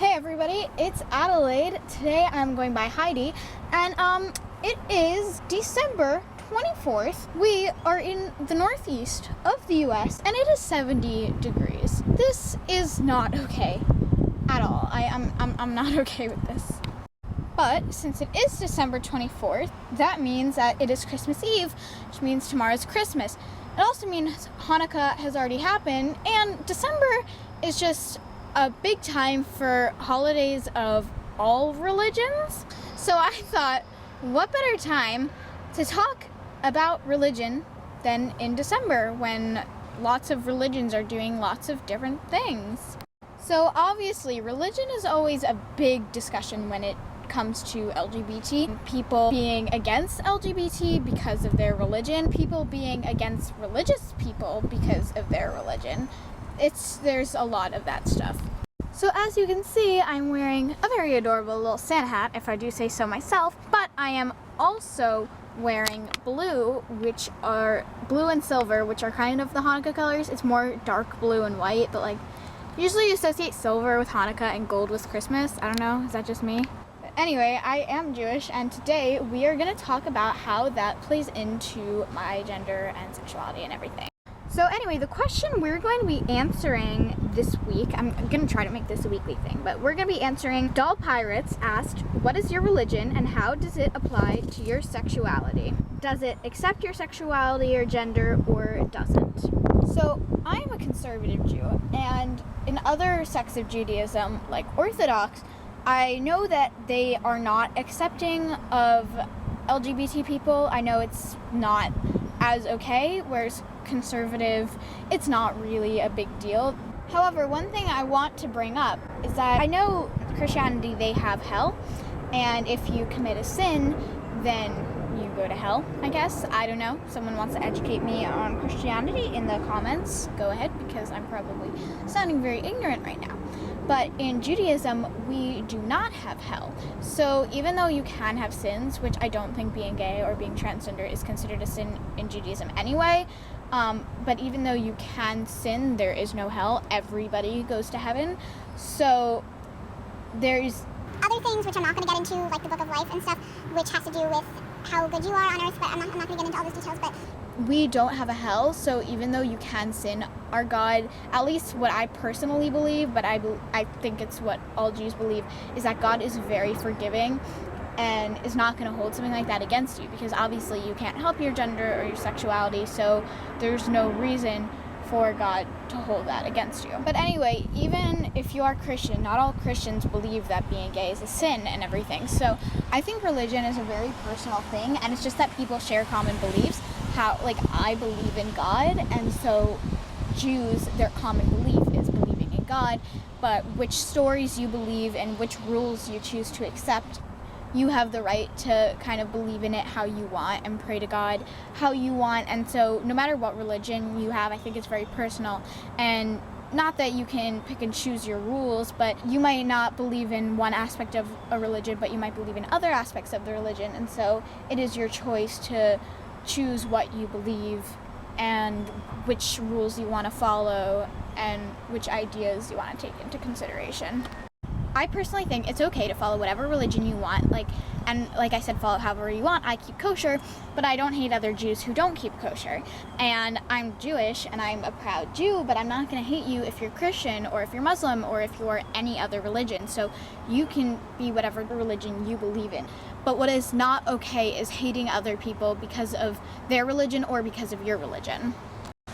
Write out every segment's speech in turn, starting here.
Hey everybody, it's Adelaide. Today I'm going by Heidi, and it is December 24th. We are in the northeast of the US, and it is 70 degrees. This is not okay at all. I'm not okay with this. But since it is December 24th, that means that it is Christmas Eve, which means tomorrow's Christmas. It also means Hanukkah has already happened, and December is just a big time for holidays of all religions. So I thought, what better time to talk about religion than in December when lots of religions are doing lots of different things. So obviously, religion is always a big discussion when it comes to LGBT, people being against LGBT because of their religion, people being against religious people because of their religion. There's a lot of that stuff. So as you can see, I'm wearing a very adorable little Santa hat, if I do say so myself, but I am also wearing blue, which are blue and silver, which are kind of the Hanukkah colors. It's more dark blue and white, but like usually you associate silver with Hanukkah and gold with Christmas. I don't know, is that just me? But anyway, I am Jewish, and today we are going to talk about how that plays into my gender and sexuality and everything. So anyway, the question we're going to be answering this week, I'm going to try to make this a weekly thing, but we're going to be answering Doll Pirates asked, what is your religion and how does it apply to your sexuality? Does it accept your sexuality or gender, or it doesn't? So I'm a conservative Jew, and in other sects of Judaism, like Orthodox, I know that they are not accepting of LGBT people. I know it's not as okay, whereas conservative, it's not really a big deal. However, one thing I want to bring up is that I know Christianity, they have hell, and if you commit a sin, then you go to hell, I guess. I don't know. Someone wants to educate me on Christianity in the comments, go ahead, because I'm probably sounding very ignorant right now. But in Judaism, we do not have hell. So even though you can have sins, which I don't think being gay or being transgender is considered a sin in Judaism anyway, but even though you can sin, there is no hell. Everybody goes to heaven. So there's other things which I'm not going to get into, like the Book of Life and stuff, which has to do with how good you are on earth, but I'm not going to get into all those details. But we don't have a hell, so even though you can sin, our God, at least what I personally believe, but I think it's what all Jews believe, is that God is very forgiving and is not going to hold something like that against you, because obviously you can't help your gender or your sexuality, so there's no reason for God to hold that against you. But anyway, even if you are Christian, not all Christians believe that being gay is a sin and everything. So I think religion is a very personal thing, and it's just that people share common beliefs. How, like, I believe in God, and so Jews, their common belief is believing in God, but which stories you believe and which rules you choose to accept, you have the right to kind of believe in it how you want and pray to God how you want. And so no matter what religion you have, I think it's very personal. And not that you can pick and choose your rules, but you might not believe in one aspect of a religion, but you might believe in other aspects of the religion. And so it is your choice to choose what you believe and which rules you want to follow and which ideas you want to take into consideration. I personally think it's okay to follow whatever religion you want, and like I said, follow however you want. I keep kosher, but I don't hate other Jews who don't keep kosher. And I'm Jewish, and I'm a proud Jew, but I'm not going to hate you if you're Christian, or if you're Muslim, or if you're any other religion. So you can be whatever religion you believe in. But what is not okay is hating other people because of their religion or because of your religion.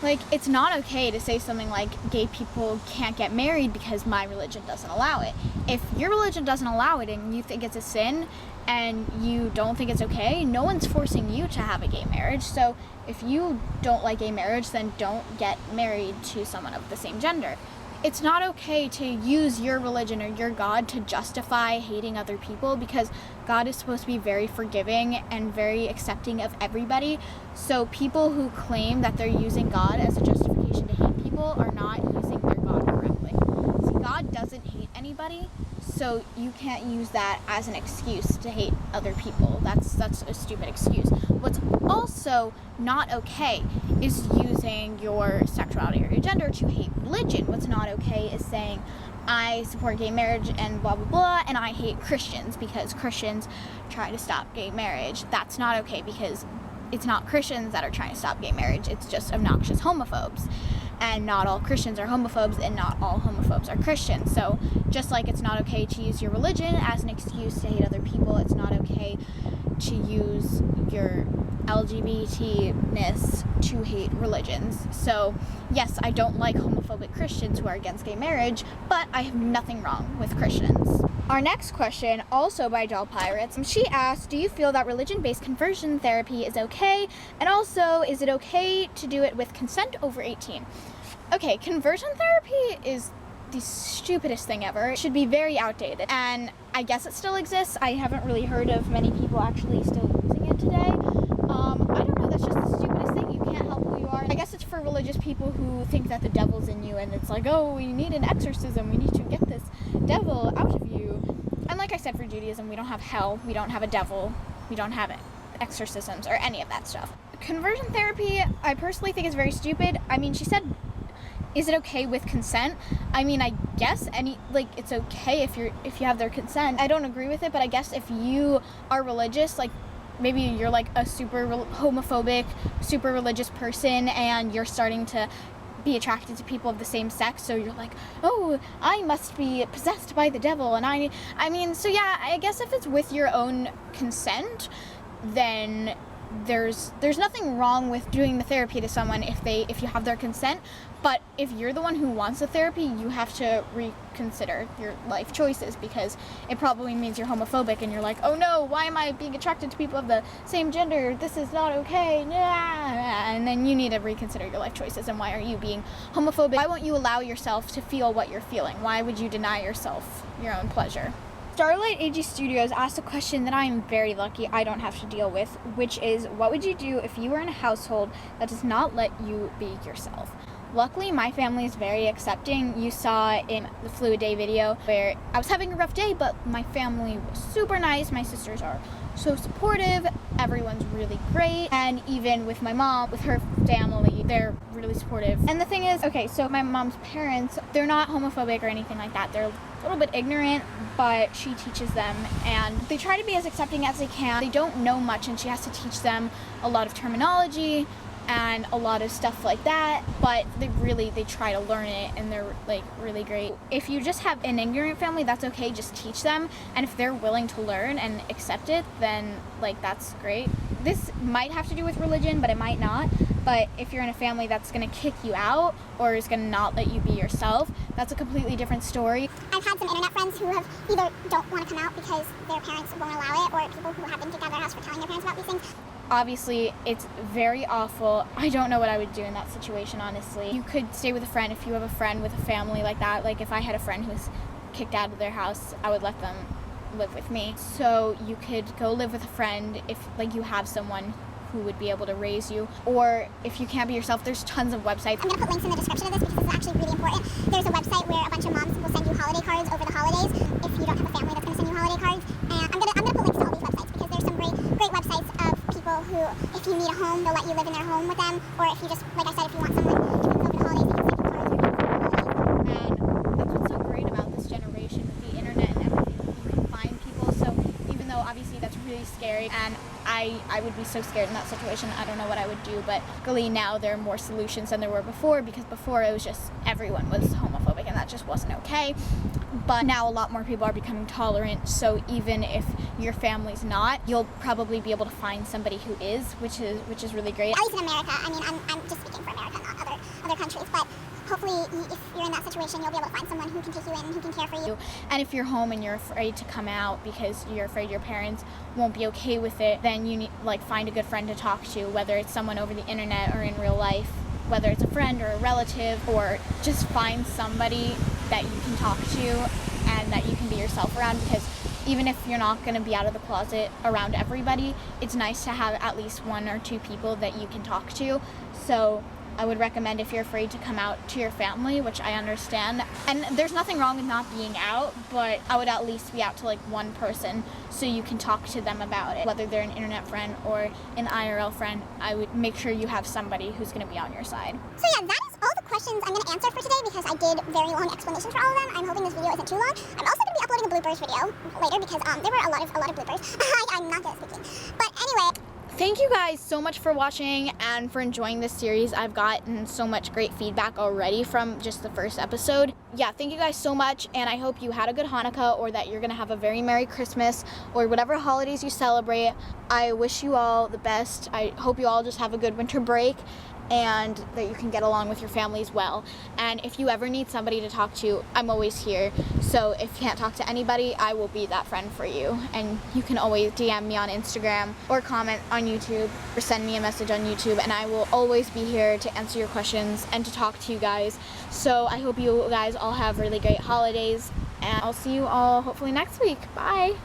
Like, it's not okay to say something like, gay people can't get married because my religion doesn't allow it. If your religion doesn't allow it and you think it's a sin and you don't think it's okay, no one's forcing you to have a gay marriage. So if you don't like gay marriage, then don't get married to someone of the same gender. It's not okay to use your religion or your God to justify hating other people, because God is supposed to be very forgiving and very accepting of everybody. So people who claim that they're using God as a justification to hate people are not using their God correctly. See, God doesn't hate anybody, so you can't use that as an excuse to hate other people. That's a stupid excuse. What's also not okay is using your sexuality or your gender to hate religion. What's not okay is saying, I support gay marriage and blah blah blah, and I hate Christians because Christians try to stop gay marriage. That's not okay because it's not Christians that are trying to stop gay marriage, it's just obnoxious homophobes. And not all Christians are homophobes, and not all homophobes are Christians. So just like it's not okay to use your religion as an excuse to hate other people, it's not okay to use your LGBT-ness to hate religions. So yes, I don't like homophobic Christians who are against gay marriage, but I have nothing wrong with Christians. Our next question, also by Doll Pirates, she asked, do you feel that religion-based conversion therapy is okay? And also, is it okay to do it with consent over 18? Okay, conversion therapy is the stupidest thing ever. It should be very outdated. And I guess it still exists. I haven't really heard of many people actually still using it today. I don't know, that's just the stupidest thing. You can't help who you are. I guess it's for religious people who think that the devil's in you, and it's like, oh, we need an exorcism. We need to get this devil out of you. And like I said, for Judaism, we don't have hell, we don't have a devil, we don't have exorcisms or any of that stuff. Conversion therapy, I personally think is very stupid. I mean, she said, is it okay with consent? I mean, I guess it's okay if you have their consent. I don't agree with it, but I guess if you are religious, like maybe you're like a super homophobic, super religious person, and you're starting to be attracted to people of the same sex, so you're like, oh, I must be possessed by the devil, and I mean, so yeah, I guess if it's with your own consent, then there's nothing wrong with doing the therapy to someone if you have their consent. But if you're the one who wants the therapy, you have to reconsider your life choices, because it probably means you're homophobic and you're like, oh no, why am I being attracted to people of the same gender? This is not okay. And then you need to reconsider your life choices, and why are you being homophobic? Why won't you allow yourself to feel what you're feeling? Why would you deny yourself your own pleasure? Starlight AG Studios asked a question that I am very lucky I don't have to deal with, which is, what would you do if you were in a household that does not let you be yourself? Luckily, my family is very accepting. You saw in the Fluid Day video where I was having a rough day, but my family was super nice. My sisters are so supportive. Everyone's really great. And even with my mom, with her family, they're really supportive. And the thing is, okay, so my mom's parents, they're not homophobic or anything like that. They're a little bit ignorant, but she teaches them, and they try to be as accepting as they can. They don't know much, and she has to teach them a lot of terminology and a lot of stuff like that, but they try to learn it, and they're like really great. If you just have an ignorant family, that's okay, just teach them, and if they're willing to learn and accept it, then like that's great. This might have to do with religion, but it might not. But if you're in a family that's going to kick you out or is going to not let you be yourself, that's a completely different story. I've had some internet friends who have either don't want to come out because their parents won't allow it, or people who have been kicked out of their house for telling their parents about these things. Obviously, it's very awful. I don't know what I would do in that situation, honestly. You could stay with a friend if you have a friend with a family like that. Like if I had a friend who was kicked out of their house, I would let them live with me. So you could go live with a friend if like you have someone who would be able to raise you. Or if you can't be yourself, there's tons of websites. I'm going to put links in the description of this because this is actually really important. There's a website where a bunch of moms will send you holiday cards over the holidays if you don't have a family that's going to send you holiday cards. And I'm going to put links to all these websites because there's some great websites of people who, if you need a home, they'll let you live in their home with them. Or if you just, like I said, if you want someone to come over the holidays, they can send you cards. And that's what's so great about this generation with the internet and everything. You can find people. So even though obviously that's really scary, and I would be so scared in that situation, I don't know what I would do, but luckily now there are more solutions than there were before, because before it was just everyone was homophobic and that just wasn't okay. But now a lot more people are becoming tolerant, so even if your family's not, you'll probably be able to find somebody who is, which is really great. At least in America. I mean, I'm just speaking for America, not other countries, but hopefully if you're in that situation, you'll be able to find someone who can take you in, who can care for you. And if you're home and you're afraid to come out because you're afraid your parents won't be okay with it, then you need find a good friend to talk to, whether it's someone over the internet or in real life, whether it's a friend or a relative, or just find somebody that you can talk to and that you can be yourself around, because even if you're not going to be out of the closet around everybody, it's nice to have at least one or two people that you can talk to. So I would recommend, if you're afraid to come out to your family, which I understand, and there's nothing wrong with not being out, but I would at least be out to one person so you can talk to them about it. Whether they're an internet friend or an IRL friend, I would make sure you have somebody who's going to be on your side. So yeah, that is all the questions questions I'm going to answer for today because I did very long explanations for all of them. I'm hoping this video isn't too long. I'm also going to be uploading a bloopers video later because there were a lot of bloopers. I'm not good at speaking. But anyway. Thank you guys so much for watching and for enjoying this series. I've gotten so much great feedback already from just the first episode. Yeah, thank you guys so much, and I hope you had a good Hanukkah, or that you're gonna have a very Merry Christmas, or whatever holidays you celebrate. I wish you all the best. I hope you all just have a good winter break, and that you can get along with your families well. And if you ever need somebody to talk to, I'm always here. So if you can't talk to anybody, I will be that friend for you. And you can always DM me on Instagram or comment on YouTube or send me a message on YouTube, and I will always be here to answer your questions and to talk to you guys. So I hope you guys all have really great holidays, and I'll see you all hopefully next week. Bye!